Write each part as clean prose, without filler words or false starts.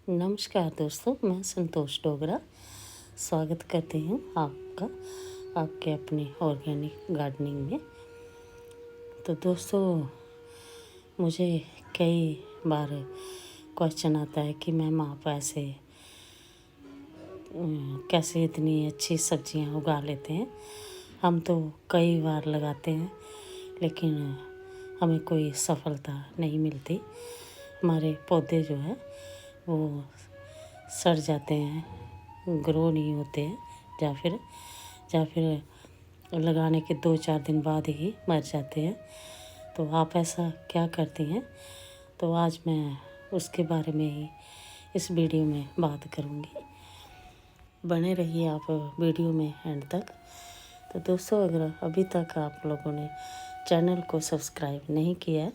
नमस्कार दोस्तों, मैं संतोष डोगरा स्वागत करती हूँ आपका आपके अपने ऑर्गेनिक गार्डनिंग में। तो दोस्तों, मुझे कई बार क्वेश्चन आता है कि मैम आप ऐसे कैसे इतनी अच्छी सब्जियाँ उगा लेते हैं। हम तो कई बार लगाते हैं लेकिन हमें कोई सफलता नहीं मिलती। हमारे पौधे जो है वो सड़ जाते हैं, ग्रो नहीं होते हैं, या फिर लगाने के 2-4 दिन बाद ही मर जाते हैं। तो आप ऐसा क्या करती हैं? तो आज मैं उसके बारे में ही इस वीडियो में बात करूँगी। बने रहिए आप वीडियो में एंड तक। तो दोस्तों, अगर अभी तक आप लोगों ने चैनल को सब्सक्राइब नहीं किया है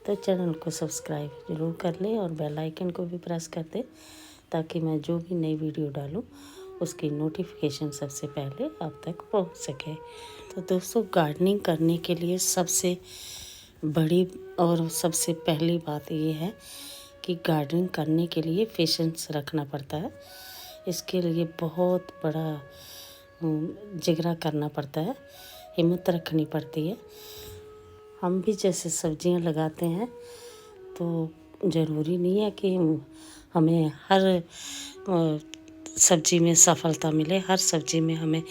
तो चैनल को सब्सक्राइब ज़रूर कर लें और बेल आइकन को भी प्रेस कर दें ताकि मैं जो भी नई वीडियो डालूं उसकी नोटिफिकेशन सबसे पहले आप तक पहुंच सके। तो दोस्तों, गार्डनिंग करने के लिए सबसे बड़ी और सबसे पहली बात ये है कि गार्डनिंग करने के लिए पेशेंस रखना पड़ता है। इसके लिए बहुत बड़ा जिगरा करना पड़ता है, हिम्मत रखनी पड़ती है। हम भी जैसे सब्जियां लगाते हैं तो ज़रूरी नहीं है कि हमें हर सब्जी में सफलता मिले, हर सब्जी में हमें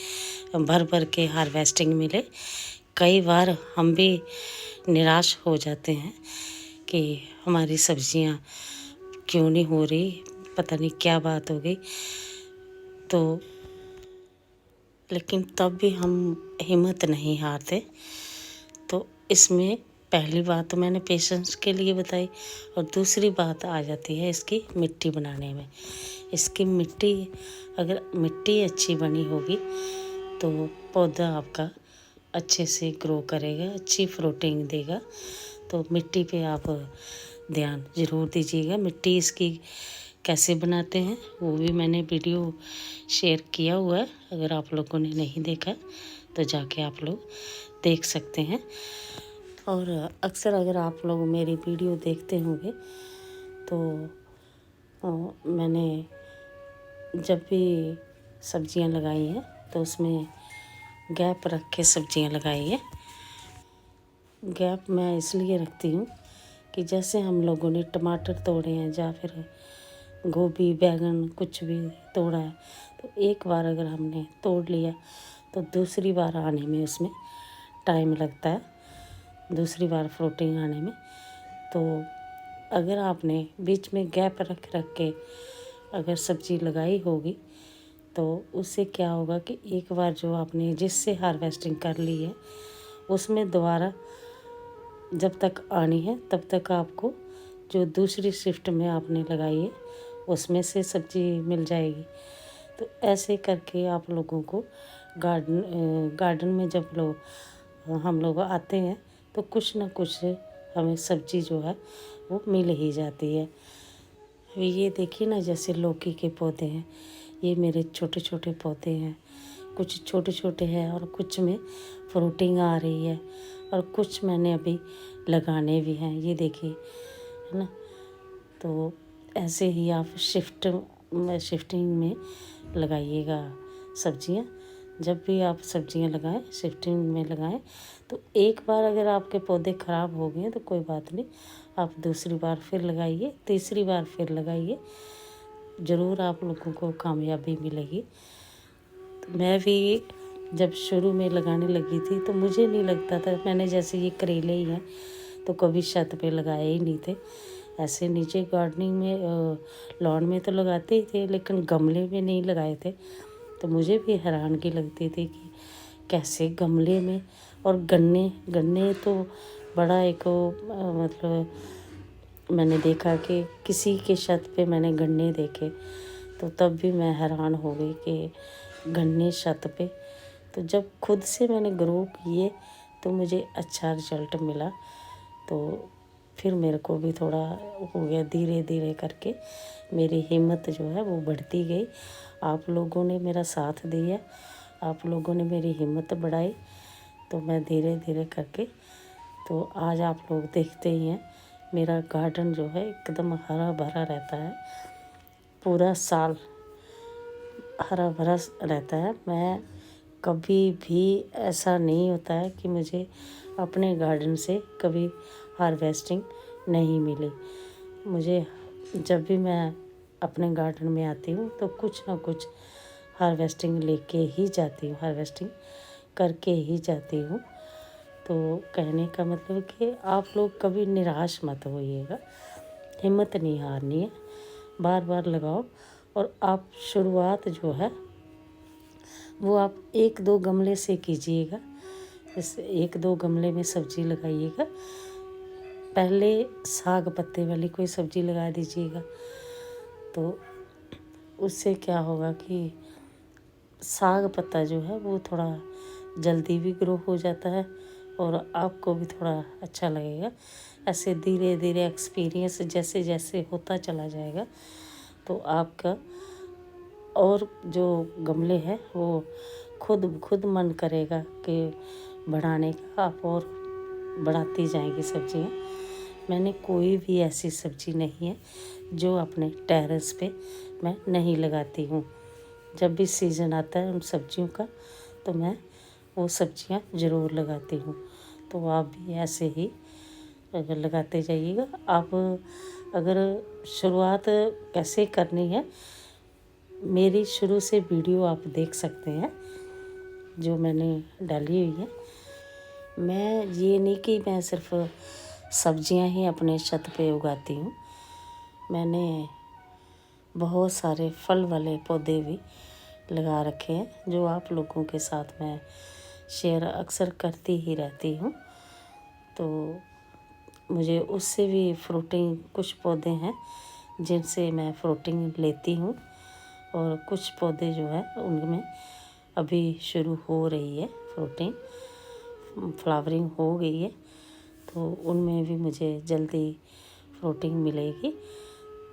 भर भर के हार्वेस्टिंग मिले। कई बार हम भी निराश हो जाते हैं कि हमारी सब्जियां क्यों नहीं हो रही, पता नहीं क्या बात हो गई। तो लेकिन तब भी हम हिम्मत नहीं हारते। तो इसमें पहली बात तो मैंने पेशेंस के लिए बताई और दूसरी बात आ जाती है इसकी मिट्टी बनाने में। इसकी मिट्टी, अगर मिट्टी अच्छी बनी होगी तो पौधा आपका अच्छे से ग्रो करेगा, अच्छी फ्रूटिंग देगा। तो मिट्टी पे आप ध्यान ज़रूर दीजिएगा। मिट्टी इसकी कैसे बनाते हैं वो भी मैंने वीडियो शेयर किया हुआ है। अगर आप लोगों ने नहीं देखा तो जाके आप लोग देख सकते हैं। और अक्सर अगर आप लोग मेरी वीडियो देखते होंगे तो मैंने जब भी सब्जियां लगाई हैं तो उसमें गैप रख के सब्जियां लगाई है। गैप मैं इसलिए रखती हूँ कि जैसे हम लोगों ने टमाटर तोड़े हैं या फिर गोभी, बैंगन कुछ भी तोड़ा है तो एक बार अगर हमने तोड़ लिया तो दूसरी बार आने में उसमें टाइम लगता है, दूसरी बार फ्रूटिंग आने में। तो अगर आपने बीच में गैप रख रख के अगर सब्ज़ी लगाई होगी तो उससे क्या होगा कि एक बार जो आपने जिससे हार्वेस्टिंग कर ली है उसमें दोबारा जब तक आनी है तब तक आपको जो दूसरी शिफ्ट में आपने लगाई है उसमें से सब्ज़ी मिल जाएगी। तो ऐसे करके आप लोगों को गार्डन में जब हम लोग आते हैं तो कुछ ना कुछ हमें सब्ज़ी जो है वो मिल ही जाती है। ये देखिए ना, जैसे लौकी के पौधे हैं, ये मेरे छोटे छोटे पौधे हैं। कुछ छोटे छोटे हैं और कुछ में फ्रूटिंग आ रही है और कुछ मैंने अभी लगाने भी हैं, ये देखिए, है ना। तो ऐसे ही आप शिफ्टिंग में लगाइएगा सब्जियां। जब भी आप सब्जियां लगाएं शिफ्टिंग में लगाएं। तो एक बार अगर आपके पौधे ख़राब हो गए तो कोई बात नहीं, आप दूसरी बार फिर लगाइए, तीसरी बार फिर लगाइए, ज़रूर आप लोगों को कामयाबी मिलेगी। तो मैं भी जब शुरू में लगाने लगी थी तो मुझे नहीं लगता था, मैंने जैसे ये करेले ही हैं तो कभी छत पे लगाए ही नहीं थे। ऐसे नीचे गार्डनिंग में लॉन में तो लगाते ही थे लेकिन गमले में नहीं लगाए थे। तो मुझे भी हैरानगी लगती थी कि कैसे गमले में। और गन्ने तो बड़ा एक मतलब मैंने देखा कि किसी के छत पे मैंने गन्ने देखे तो तब भी मैं हैरान हो गई कि गन्ने छत पे। तो जब खुद से मैंने ग्रो किए तो मुझे अच्छा रिजल्ट मिला। तो फिर मेरे को भी थोड़ा हो गया, धीरे धीरे करके मेरी हिम्मत जो है वो बढ़ती गई। आप लोगों ने मेरा साथ दिया, आप लोगों ने मेरी हिम्मत बढ़ाई, तो मैं धीरे धीरे करके तो आज आप लोग देखते ही हैं मेरा गार्डन जो है एकदम हरा भरा रहता है। पूरा साल हरा भरा रहता है। मैं कभी भी ऐसा नहीं होता है कि मुझे अपने गार्डन से कभी हार्वेस्टिंग नहीं मिली। मुझे जब भी मैं अपने गार्डन में आती हूँ तो कुछ ना कुछ हार्वेस्टिंग लेके ही जाती हूँ, हार्वेस्टिंग करके ही जाती हूँ। तो कहने का मतलब कि आप लोग कभी निराश मत होइएगा, हिम्मत नहीं हारनी है, बार बार लगाओ। और आप शुरुआत जो है वो आप 1-2 गमले से कीजिएगा। इस 1-2 गमले में सब्ज़ी लगाइएगा। पहले साग पत्ते वाली कोई सब्ज़ी लगा दीजिएगा, तो उससे क्या होगा कि साग पत्ता जो है वो थोड़ा जल्दी भी ग्रो हो जाता है और आपको भी थोड़ा अच्छा लगेगा। ऐसे धीरे धीरे एक्सपीरियंस जैसे जैसे होता चला जाएगा तो आपका और जो गमले हैं वो खुद मन करेगा कि बढ़ाने का, आप और बढ़ाती जाएंगी सब्जियां। मैंने कोई भी ऐसी सब्ज़ी नहीं है जो अपने टेरेस पे मैं नहीं लगाती हूँ। जब भी सीज़न आता है उन सब्जियों का तो मैं वो सब्जियां ज़रूर लगाती हूँ। तो आप भी ऐसे ही अगर लगाते जाइएगा। आप अगर शुरुआत कैसे करनी है, मेरी शुरू से वीडियो आप देख सकते हैं जो मैंने डाली हुई है। मैं ये नहीं कि मैं सिर्फ सब्जियां ही अपने छत पे उगाती हूँ, मैंने बहुत सारे फल वाले पौधे भी लगा रखे हैं जो आप लोगों के साथ मैं शेयर अक्सर करती ही रहती हूँ। तो मुझे उससे भी फ्रूटिंग, कुछ पौधे हैं जिनसे मैं फ्रूटिंग लेती हूँ और कुछ पौधे जो है उनमें अभी शुरू हो रही है फ्रूटिंग, फ्लावरिंग हो गई है, तो उनमें भी मुझे जल्दी फ्रूटिंग मिलेगी।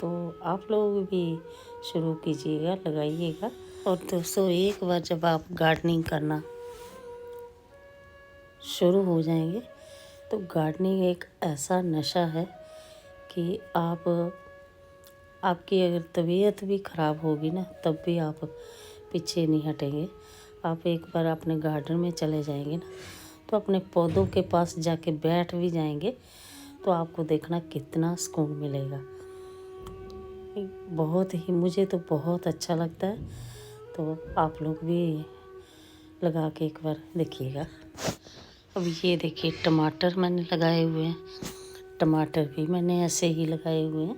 तो आप लोग भी शुरू कीजिएगा, लगाइएगा। और दोस्तों, एक बार जब आप गार्डनिंग करना शुरू हो जाएंगे तो गार्डनिंग एक ऐसा नशा है कि आपकी अगर तबीयत भी ख़राब होगी ना तब भी आप पीछे नहीं हटेंगे। आप एक बार अपने गार्डन में चले जाएंगे ना तो अपने पौधों के पास जाके बैठ भी जाएंगे तो आपको देखना कितना सुकून मिलेगा। बहुत ही, मुझे तो बहुत अच्छा लगता है। तो आप लोग भी लगा के एक बार देखिएगा। अब ये देखिए टमाटर मैंने लगाए हुए हैं, टमाटर भी मैंने ऐसे ही लगाए हुए हैं।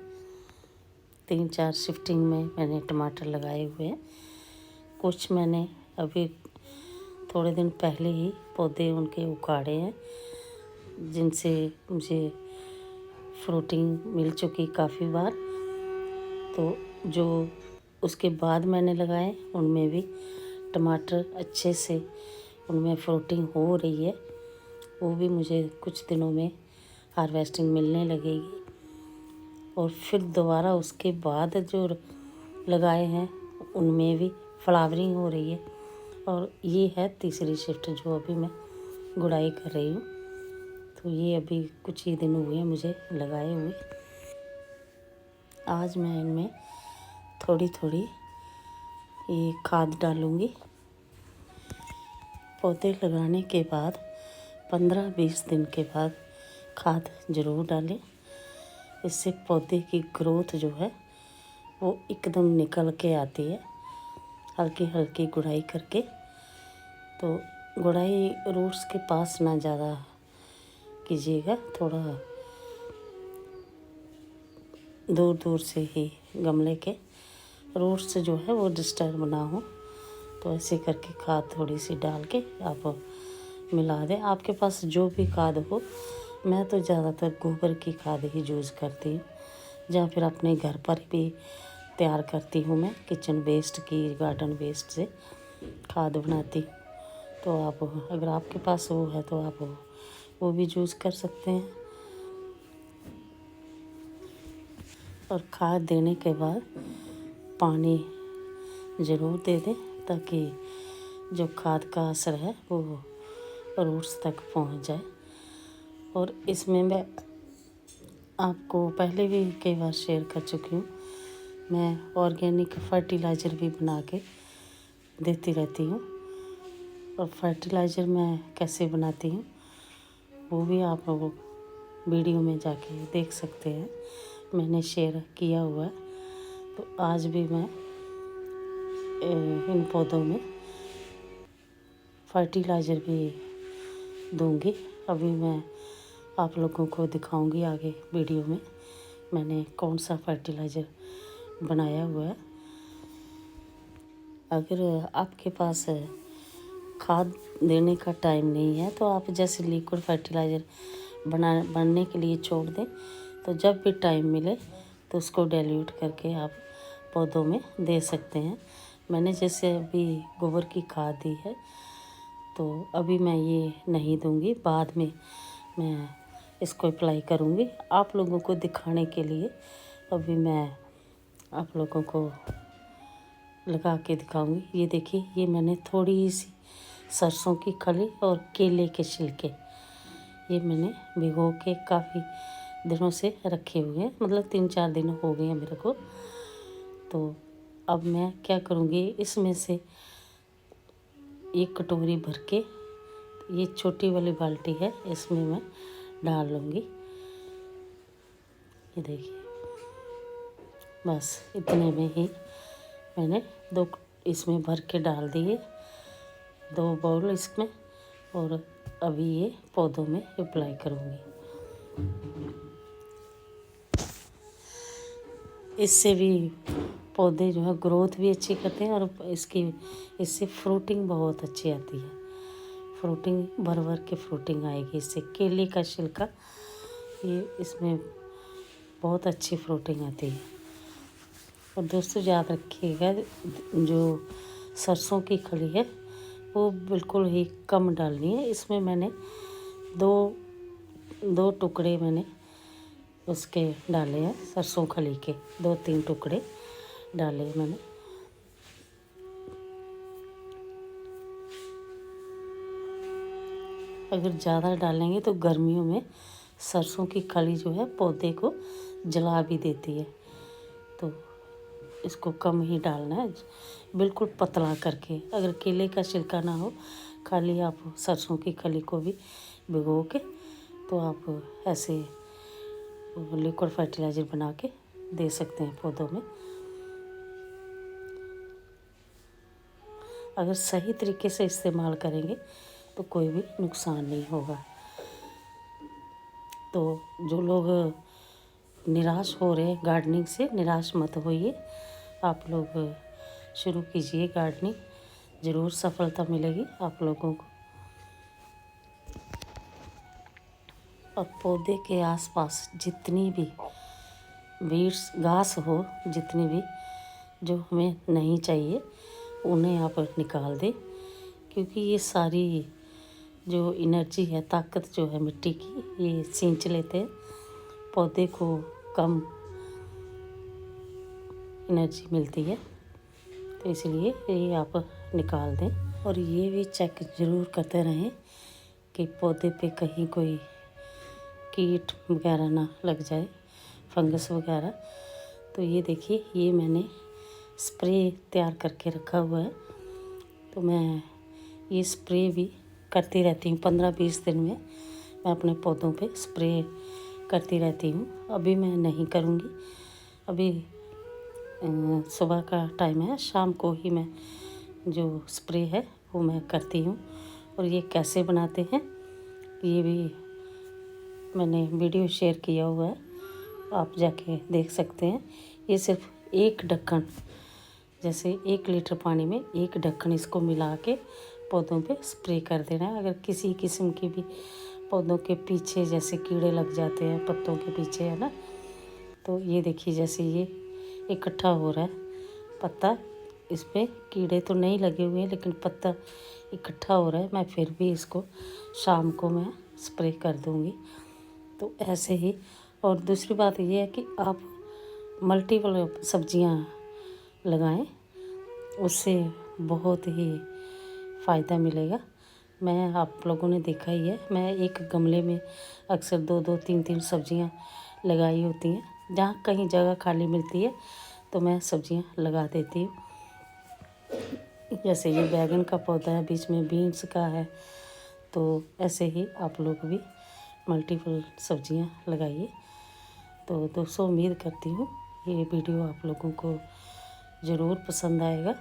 3-4 शिफ्टिंग में मैंने टमाटर लगाए हुए हैं। कुछ मैंने अभी थोड़े दिन पहले ही पौधे उनके उखाड़े हैं जिनसे मुझे फ्रूटिंग मिल चुकी काफ़ी बार। तो जो उसके बाद मैंने लगाए उनमें भी टमाटर अच्छे से, उनमें फ्रूटिंग हो रही है। वो भी मुझे कुछ दिनों में हार्वेस्टिंग मिलने लगेगी। और फिर दोबारा उसके बाद जो लगाए हैं उनमें भी फ्लावरिंग हो रही है। और ये है तीसरी शिफ्ट जो अभी मैं गुड़ाई कर रही हूँ। तो ये अभी कुछ ही दिन हुए हैं मुझे लगाए हुए। आज मैं इनमें थोड़ी थोड़ी ये खाद डालूँगी। पौधे लगाने के बाद 15-20 दिन के बाद खाद ज़रूर डालें। इससे पौधे की ग्रोथ जो है वो एकदम निकल के आती है, हल्की हल्की गुड़ाई करके। तो गुड़ाई रूट्स के पास ना ज़्यादा कीजिएगा, थोड़ा दूर दूर से ही गमले के रूट्स जो है वो डिस्टर्ब ना हो। तो ऐसे करके खाद थोड़ी सी डाल के आप मिला दें। आपके पास जो भी खाद हो, मैं तो ज़्यादातर गोबर की खाद ही यूज़ करती हूँ, या फिर अपने घर पर भी तैयार करती हूँ। मैं किचन वेस्ट की, गार्डन वेस्ट से खाद बनाती हूँ। तो आप अगर आपके पास वो है तो आप वो भी यूज़ कर सकते हैं। और खाद देने के बाद पानी ज़रूर दे दें ताकि जो खाद का असर है वो रूट्स तक पहुंच जाए। और इसमें मैं आपको पहले भी कई बार शेयर कर चुकी हूँ मैं ऑर्गेनिक फर्टिलाइज़र भी बना के देती रहती हूँ। और फर्टिलाइज़र मैं कैसे बनाती हूँ वो भी आप लोगों वीडियो में जाके देख सकते हैं, मैंने शेयर किया हुआ है। तो आज भी मैं इन पौधों में फर्टिलाइज़र भी दूंगी। अभी मैं आप लोगों को दिखाऊंगी आगे वीडियो में मैंने कौन सा फर्टिलाइज़र बनाया हुआ है। अगर आपके पास खाद देने का टाइम नहीं है तो आप जैसे लिक्विड फर्टिलाइज़र बनने के लिए छोड़ दें, तो जब भी टाइम मिले तो उसको डाइल्यूट करके आप पौधों में दे सकते हैं। मैंने जैसे अभी गोबर की खाद दी है, तो अभी मैं ये नहीं दूंगी, बाद में मैं इसको अप्लाई करूँगी आप लोगों को दिखाने के लिए। अभी मैं आप लोगों को लगा के दिखाऊंगी। ये देखिए, ये मैंने थोड़ी सी सरसों की खली और केले के छिलके ये मैंने भिगो के काफ़ी दिनों से रखे हुए हैं, मतलब 3-4 दिन हो गए हैं मेरे को। तो अब मैं क्या करूँगी, इसमें से एक कटोरी भर के, ये छोटी वाली बाल्टी है, इसमें मैं डाल लूँगी। ये देखिए, बस इतने में ही मैंने 2 इसमें भर के डाल दिए, 2 बाउल इसमें। और अभी ये पौधों में अप्लाई करूँगी। इससे भी पौधे जो है ग्रोथ भी अच्छी करते हैं और इससे फ्रूटिंग बहुत अच्छी आती है। फ्रूटिंग भर भर के फ्रूटिंग आएगी इससे। केले का छिलका ये इसमें बहुत अच्छी फ्रूटिंग आती है। और दोस्तों याद रखिएगा, जो सरसों की खली है वो बिल्कुल ही कम डालनी है। इसमें मैंने दो टुकड़े मैंने उसके डाले हैं, सरसों खली के 2-3 टुकड़े डाले मैंने। अगर ज़्यादा डालेंगे तो गर्मियों में सरसों की खली जो है पौधे को जला भी देती है, तो इसको कम ही डालना है, बिल्कुल पतला करके। अगर केले का छिलका ना हो, खाली आप सरसों की खली को भी भिगो के तो आप ऐसे लिक्विड फर्टिलाइज़र बना के दे सकते हैं पौधों में। अगर सही तरीके से इस्तेमाल करेंगे तो कोई भी नुकसान नहीं होगा। तो जो लोग निराश हो रहे हैं गार्डनिंग से, निराश मत होइए, आप लोग शुरू कीजिए गार्डनिंग, ज़रूर सफलता मिलेगी आप लोगों को। और पौधे के आसपास जितनी भी वीड्स घास हो, जितनी भी जो हमें नहीं चाहिए उन्हें आप निकाल दें, क्योंकि ये सारी जो एनर्जी है, ताकत जो है मिट्टी की, ये खींच लेते हैं। पौधे को कम एनर्जी मिलती है, तो इसलिए ये आप निकाल दें। और ये भी चेक ज़रूर करते रहें कि पौधे पे कहीं कोई कीट वगैरह ना लग जाए, फंगस वगैरह। तो ये देखिए, ये मैंने स्प्रे तैयार करके रखा हुआ है, तो मैं ये स्प्रे भी करती रहती हूँ। 15-20 दिन में मैं अपने पौधों पे स्प्रे करती रहती हूँ। अभी मैं नहीं करूँगी, अभी सुबह का टाइम है, शाम को ही मैं जो स्प्रे है वो मैं करती हूँ। और ये कैसे बनाते हैं ये भी मैंने वीडियो शेयर किया हुआ है, आप जाके देख सकते हैं। ये सिर्फ एक ढक्कन, जैसे 1 लीटर पानी में 1 ढक्कन इसको मिला के पौधों पे स्प्रे कर देना है। अगर किसी किस्म की भी पौधों के पीछे जैसे कीड़े लग जाते हैं पत्तों के पीछे, है ना, तो ये देखिए जैसे ये इकट्ठा हो रहा है पत्ता, इस पर कीड़े तो नहीं लगे हुए हैं लेकिन पत्ता इकट्ठा हो रहा है, मैं फिर भी इसको शाम को मैं स्प्रे कर दूँगी। तो ऐसे ही। और दूसरी बात ये है कि आप मल्टीपल सब्जियां लगाएं, उससे बहुत ही फ़ायदा मिलेगा। मैं आप लोगों ने देखा ही है, मैं एक गमले में अक्सर 2-2 3-3 सब्जियां लगाई होती हैं। जहाँ कहीं जगह खाली मिलती है तो मैं सब्जियां लगा देती हूँ। जैसे ये बैगन का पौधा है, बीच में बीन्स का है, तो ऐसे ही आप लोग भी मल्टीपल सब्जियां लगाइए। तो दोस्तों उम्मीद करती हूँ ये वीडियो आप लोगों को ज़रूर पसंद आएगा।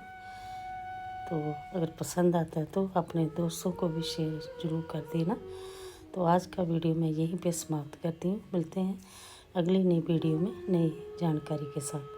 तो अगर पसंद आता है तो अपने दोस्तों को भी शेयर ज़रूर कर देना। तो आज का वीडियो मैं यहीं पे समाप्त करती हूँ। मिलते हैं अगली नई वीडियो में नई जानकारी के साथ।